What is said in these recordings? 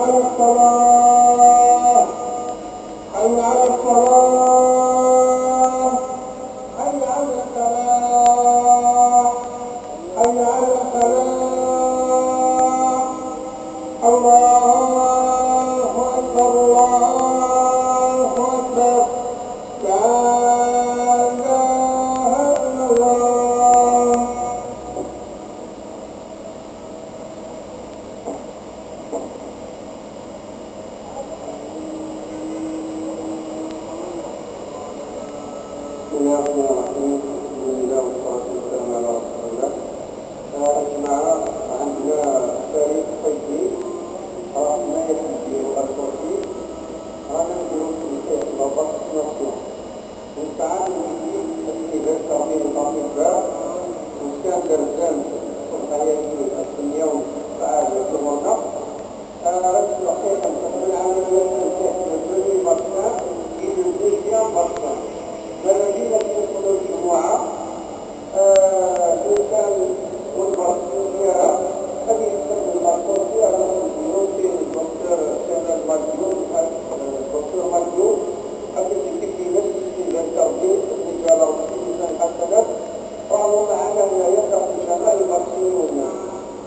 على الصلاة حي على الصلاة حي على الفلاح حي على الفلاح الله أكبر الله أكبر لا إله إلا الله. بسم الله الرحمن الرحيم. الحمد لله والصلاة والسلام على رسول الله. أجمع عندنا فريق طيب راه ما يكفيه الكرسي رانا نديرو في البابا نصنا ونساعد نجيب الكتاب ترميم الأطباء وكان درزان الحياتي السنية والسعادة والمرضى رأس الحقيقة تقبل عمليات الكهف الجنوبي بطنة إلى الدنيا بطنة فنجينا في صدور الجمعة الإنسان والبطنية هذه يستخدم البطنية على البيوت الدكتور كمال مديون الدكتور مديون هذه تكفي نفس التربية الرجال والنساء الحسنات وهو معنا لا يقع في جمال البطنيون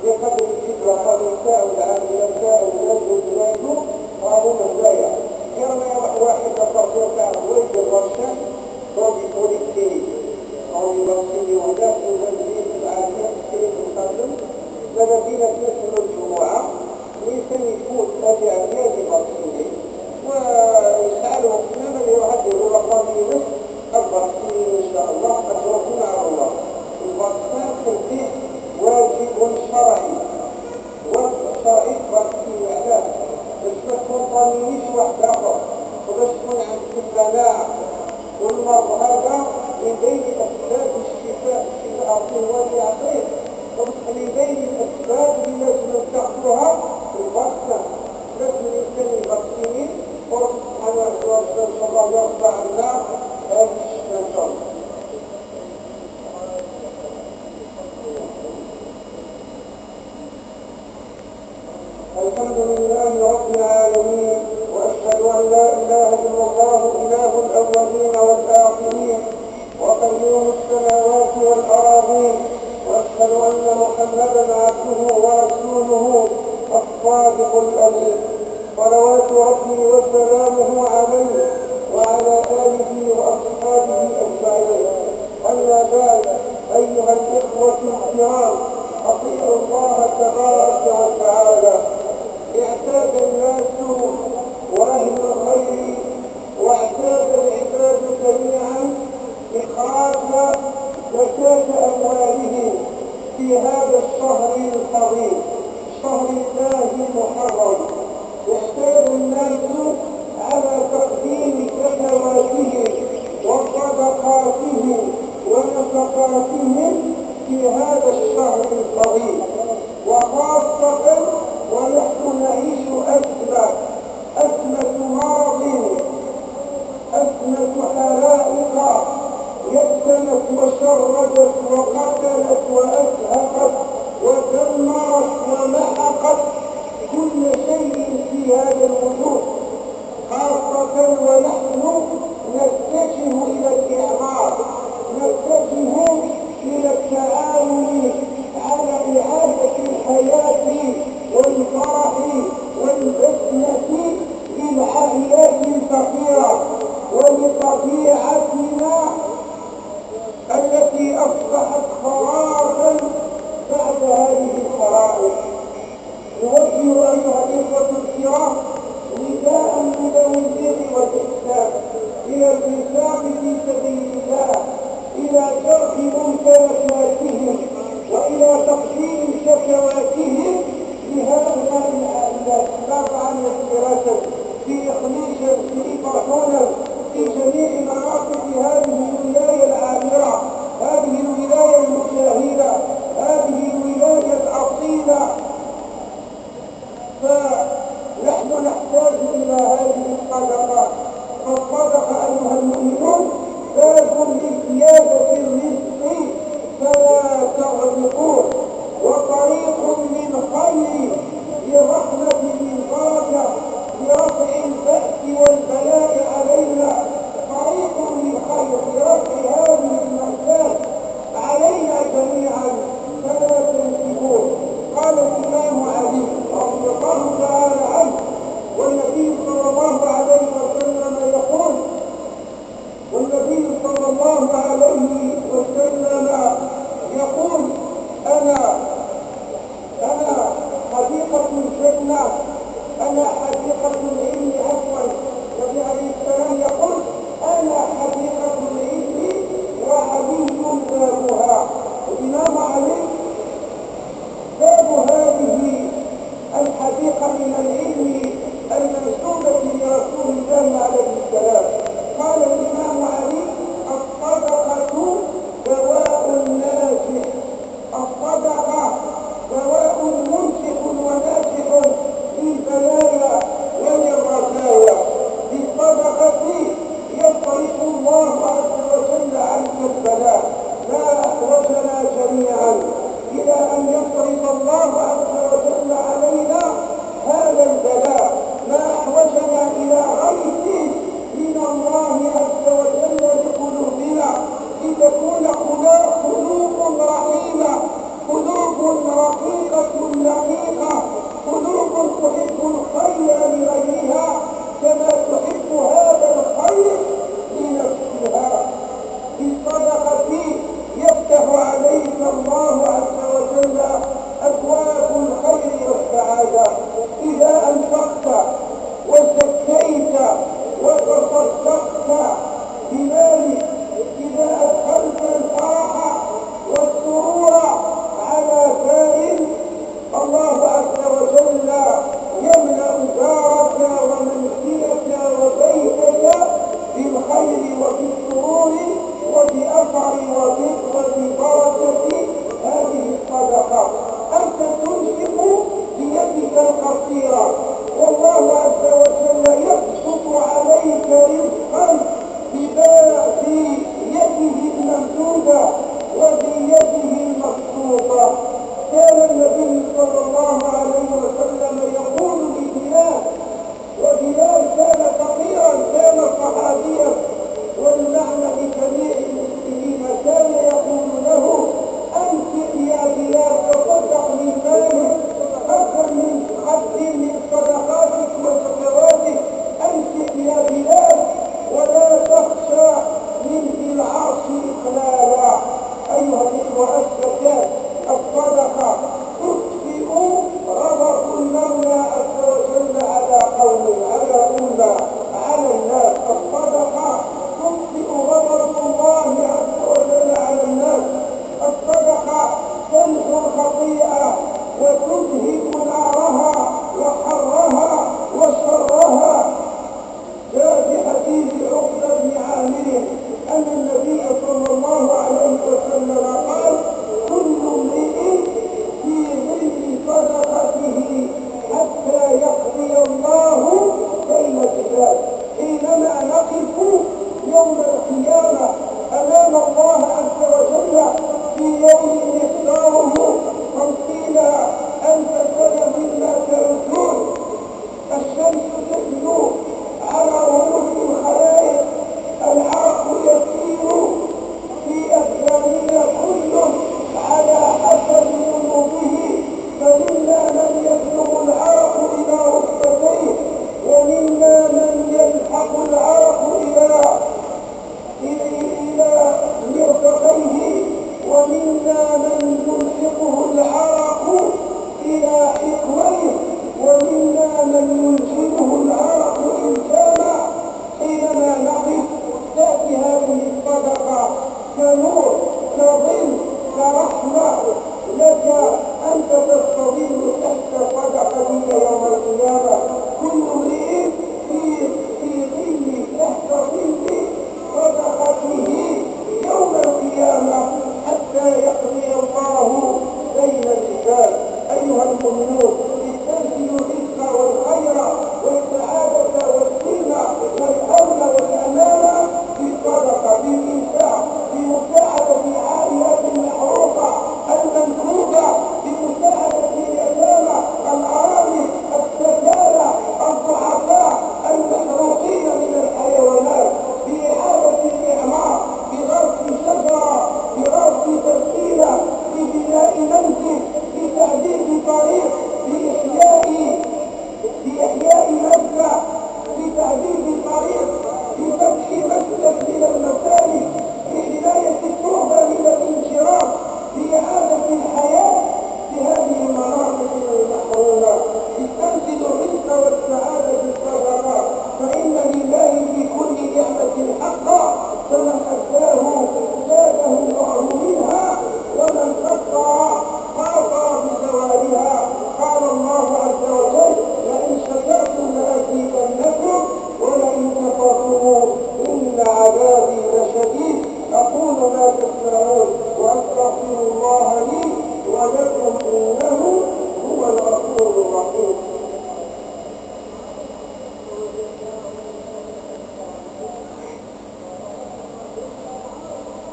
يقدر يجيب رقم النساء والعاملات والناس والبلاد وهو مزايا كما يروح واحد الدكتور تاع ولد الرشاد هو بيقول كلينيك هو يبطني وذاك وذاك العاملات كلينيك القدم ماذا فينا في نفس الجمعة ليس يفوت هذه عمليات البطنية ويسألوا من يعدل رقمي نفس البطنية إن شاء الله أتركنا على الله. البطنية تنفيذ واجب شرعي والشرعي بطنية علاه باش ما تكون طنينيش واحد آخر وباش تكون عندك المناعة والمرض هذا من بين أسباب الشفاء هو اللي يعطيه ومن بين الأسباب اللي لازم تاخذوها البطنة لازم الإنسان البطني ورب سبحانه وتعالى إن شاء الله يرفع عنا هذه الشفاء. الحمد لله رب العالمين وأشهد أن لا إله إلا الله إله الأولين والآخرين وقيوم السماوات والأراضين وأشهد أن محمدا عبده ورسوله الصادق الأمين صلوات ربي وسلامه عليه وعلى آله وأصحابه أجمعين. أما بعد أيها الإخوة الكرام أطيعوا الله تبارك وتعالى. اعتاد الناس وأهل الخير واعتاد العباد جميعا إخراج زكاة أموالهم في هذا الشهر الفضيل شهر الله المحرم. يحتاج الناس على تقديم زكواتهم وصدقاتهم ونفقاتهم في هذا الشهر الفضيل وخاصة ونحن نعيش أزمة مرض أزمة حرائق يكتمت وشردت وقتلت وأزهقت ودمرت ومحقت كل شيء في هذا الوجود خاصة ونحن نتجه إلى الإعمار نتجه إلى التعاون على إعادة الحياة والفرح والبسمة للعائلات الفقيرة ولطبيعتنا التي أصبحت خرابا بعد هذه الحرائق. نوجه أيها الإخوة الكرام نداء لذوي البر والإحسان إلى الإنفاق في سبيل الله إلى شرح ممتلكاتهم وإلى تقديم شكواتهم لهؤلاء العائلات طبعا دراسة في إخليشا في إبراهيم في جميع مناطق هذه الولاية العامرة هذه الولاية المجاهدة هذه الولاية الأصيلة. فنحن نحتاج إلى هذه الصدقة. فالصدقة أيها المؤمنون باب لزيادة الرزق فلا تغلقوه وطريق من خير للرحمة من بركة أنا حديقة العلم عفوا. النبي عليه السلام يقول أنا حديقة العلم وعلي بابها. الإمام علي باب هذه الحديقة من العلم المنسوبة لرسول الله عليه السلام. قال الإمام علي الصدقة دواء نافع. الصدقة دواء ممسك ونافع للبلايا وللرزايا. بالصدقة يصرف الله عز وجل عنك البلاء. لا أحوجنا جميعا إلى أن يصرف الله عز وجل علينا هذا البلاء. ما أحوجنا إلى غيث من الله عز وجل بقلوبنا لتكون قلوب رحيمة، قلوب رقيقة لقيقة، قلوب تحب الخير لغيرها كما تحب هذا الخير لنفسها. بالصدقة يفتح عليك الله عز وجل أبواب الخير والسعادة. إذا أنفقت وزكيت وتصدقت بمالك، إذا أدخلت الفرح والسرور على سائل، الله عز وجل يملأ دارك ومنزلك وبيتك بالخير وبالسرور وبأثر وببركة هذه الصدقة. أنت تنفق بيدك القصيرة والله عز وجل يبسط عليك رزقا في يده الممدودة وبيده المبسوطة. كان النبي صلى الله عليه وسلم يقول لبلال، وبلال كان فقيرا كان صحابيا والمعنى لجميع المسلمين، كان يقول له أنفق يا بلال تصدق من مالك، قدم من صدقاتك وزكواتك، أنفق يا بلال ولا تخشى من ذي العرش إقلالا. أيها الإخوة الزكاة الصدقة تطفئ غضب المولى عز وجل على قوم، على أمة، على الناس. الصدقة تطفئ غضب الله عز وجل على الناس. الصدقة تمحو الخطيئة وتذهب نارها وحرها وشرها. جاء في حديث عقبة بن عامر أن النبي صلى الله عليه وسلم قال كل امرئ في ظل صدقته حتى يقضي الله بين العباد. حينما نقف يوم القيامة أمام الله عز وجل في يوم مقداره 50,000 سنة مما تعدون، الشمس تدنو على رؤوس الخلائق، العرق يسير في أبداننا كل على حسب ذنوبه، فمنا من يبلغ العرق إلى ركبتيه، ومنا من يلحق العرق إلى مرفقيه، ومنا من يلحقه العرق إلى حقويه، ومنا من ينزله العرق إن كان. حينما نقف تأتي هذه الصدقة كنور كظل كرحمة لك، أنت تستظل تحت صدقتك يوم القيامة. كل امرئ في ظل تحت ظل صدقته يوم القيامة حتى يقضي الله بين العباد. أيها المؤمنون، استنزلوا الرزق والخير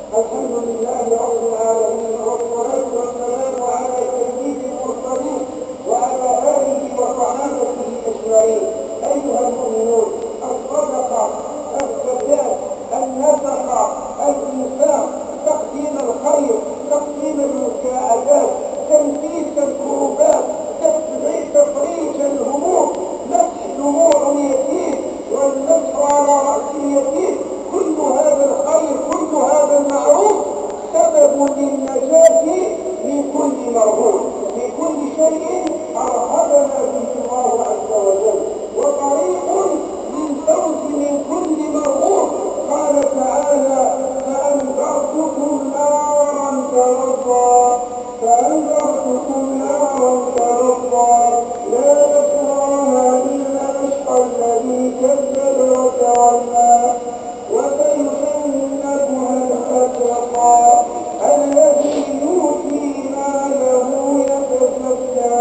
الحمد لله رب العالمين، والصلاة والسلام على سيد المرسلين وعلى آله وصحابته أجمعين. أيها المؤمنون، الصدقة، الزكاة، النفقة، الإنفاق، تقديم الخير، تقديم المساعدات، تنفيذ الكروبات، تفريج الهموم، مسح دموع اليتيم والمسح على رأس اليتيم، كل هذا الخير، كل هذا المعروف سبب للنجاة من كل مرهون، من كل شيء أرهبنا به الله عز وجل، وطريق للفوز من كل مرهون. قال تعالى: فأنذرتكم نارا تلظى، فأنذرتكم نارا تلظى لا يصلاها إلا الأشقى الذي كذب وتولى، وسيجنبها الأتقى الذي يؤتي ماله يتزكى،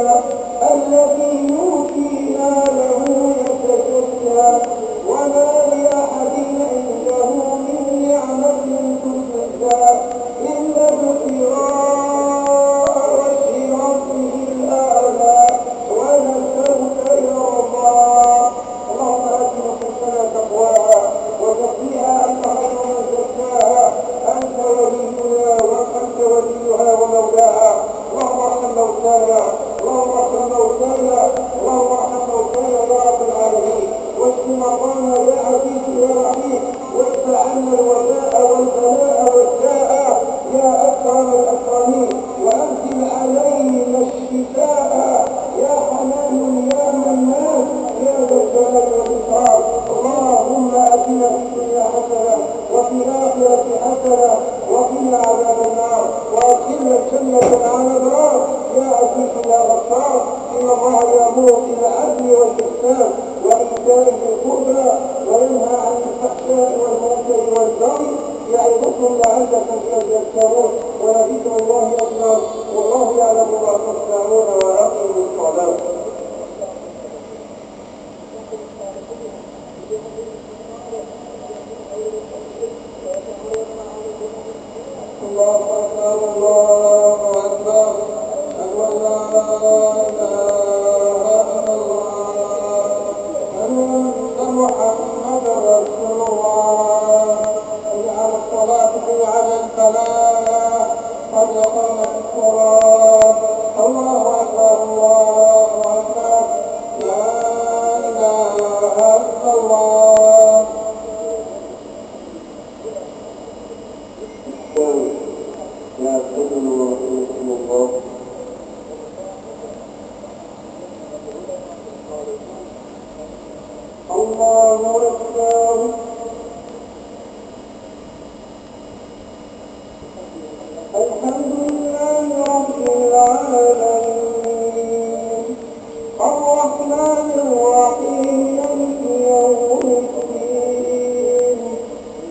الذي يؤتي ماله يتزكى، وما لأحد عنده من نعمة تجزى إلا ابتغاء وجه ربه الأعلى ولسوف يرضى. اللهم آت نفوسنا تقواها وزكيها أنت خير من زكاها، أنت وليها ومولاها. اللهم ارحم موتانا، اللهم ارحم موتانا، اللهم ارحم موتانا يا رب العالمين، واشف مرضانا يا عزيز يا رحيم، وادفع عنا الوباء والبلاء والداء يا أكرم الأكرمين، وأنزل علينا الشفاء يا حنان يا منان يا ذا الجلال والإكرام. اللهم آتنا في الدنيا حسنة وفي الآخرة حسنة وقنا عذاب النار، وأدخلنا الجنة مع الأبرار يا عزيز يا غفار. إن الله يأمر بالعدل والإحسان وإيتاء ذي القربى وينهى عن الفحشاء والمنكر والبغي يعظكم لعلكم تذكرون، ولذكر الله أكبر، والله يعلم ما تصنعون، وأقيموا الصلاة. الله أكبر، الله أكبر، أشهد أن لا إله إلا الله، أشهد أن محمدا رسول الله. حي على الصلاة، حي على الفلاح، قد قامت الصلاة. الله أكبر، الله أكبر، لا إله إلا الله. يا سيدنا ورسول الله، الله أكبر. الحمد لله رب العالمين، الرحمن الرحيم، مالك يوم الدين،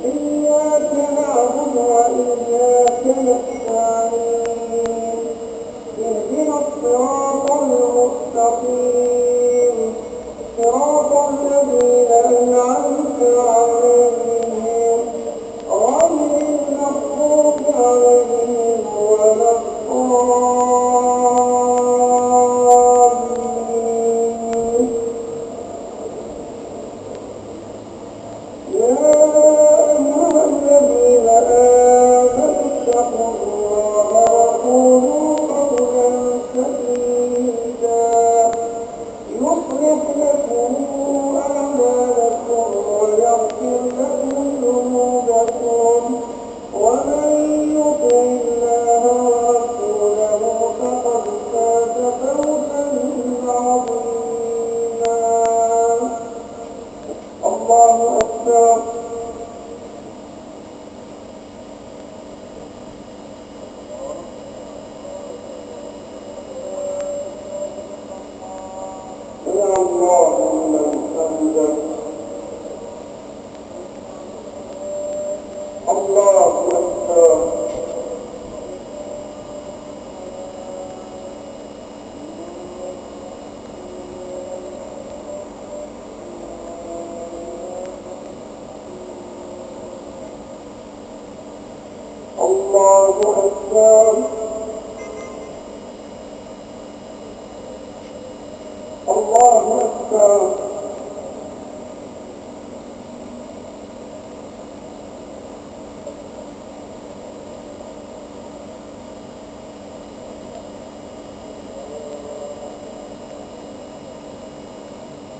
إياك نعبد وإياك نستعين، اهدنا الصراط المستقيم، صراط الذين أنعمت عليهم غير المغضوب عليهم ولا الضالين. يا أيها الذين آمنوا اتقوا الله وقولوا قولا سديدا يصلح لكم أعمالكم ويغفر لكم ذنوبكم، ومن يطع الله ورسوله الله أكبر الله أكبر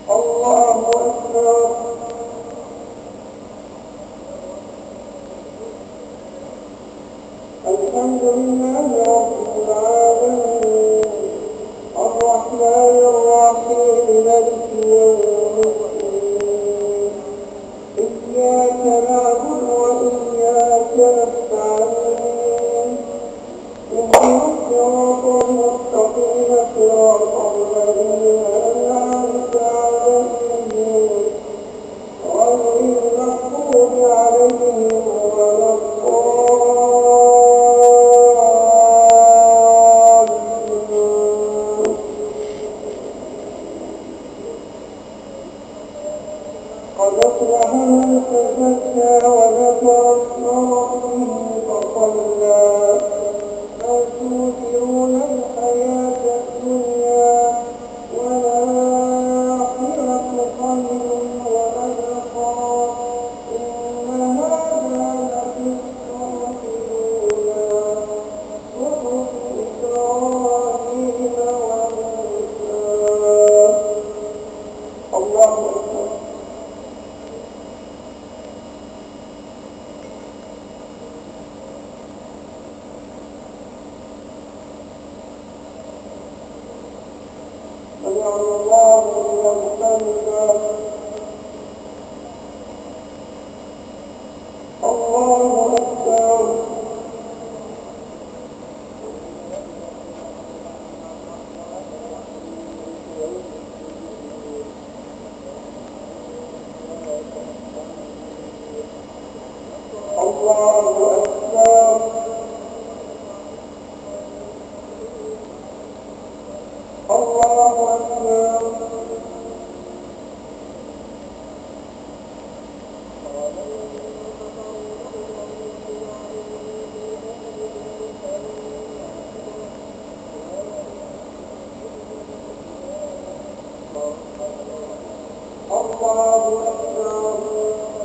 الله أكبر الحمد لله رب العالمين الرحمن الرحيم مالك يوم الدين إياك نعبد وإياك نستعين اهدنا الصراط المستقيم صراط الذين أنعمت عليهم غير المغضوب عليهم ولا الضالين قد أفلح من تزكى وذكر اسم ربه فصلى بل تؤثرون الحياة الدنيا والآخرة خير وأبقى إن هذا لفي الصحف الأولى صحف إبراهيم وموسى الله أكبر سمع الله لمن حمده الله أكبر الله أكبر الله أكبر الله أكبر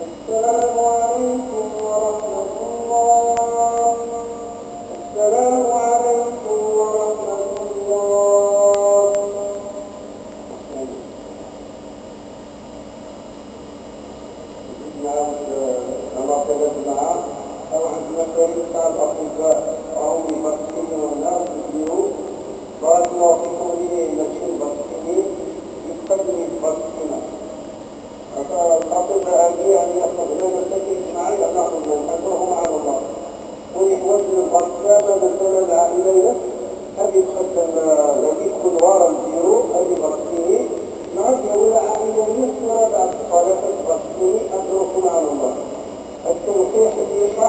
السلام عليكم ورحمة الله السلام عليكم ورحمة الله كما قلنا أو عندنا فريق تاع الأطباء راهم يبصروا الناس اليوم قالوا وافقوا لي ماشي مبصرين يقدموا يبصرون الأطباء هذه يعني يستخدمون الشكل الاجتماعي أن نأخذ من أجرهم على الله ويحوزن الأطباء مثلا العائلين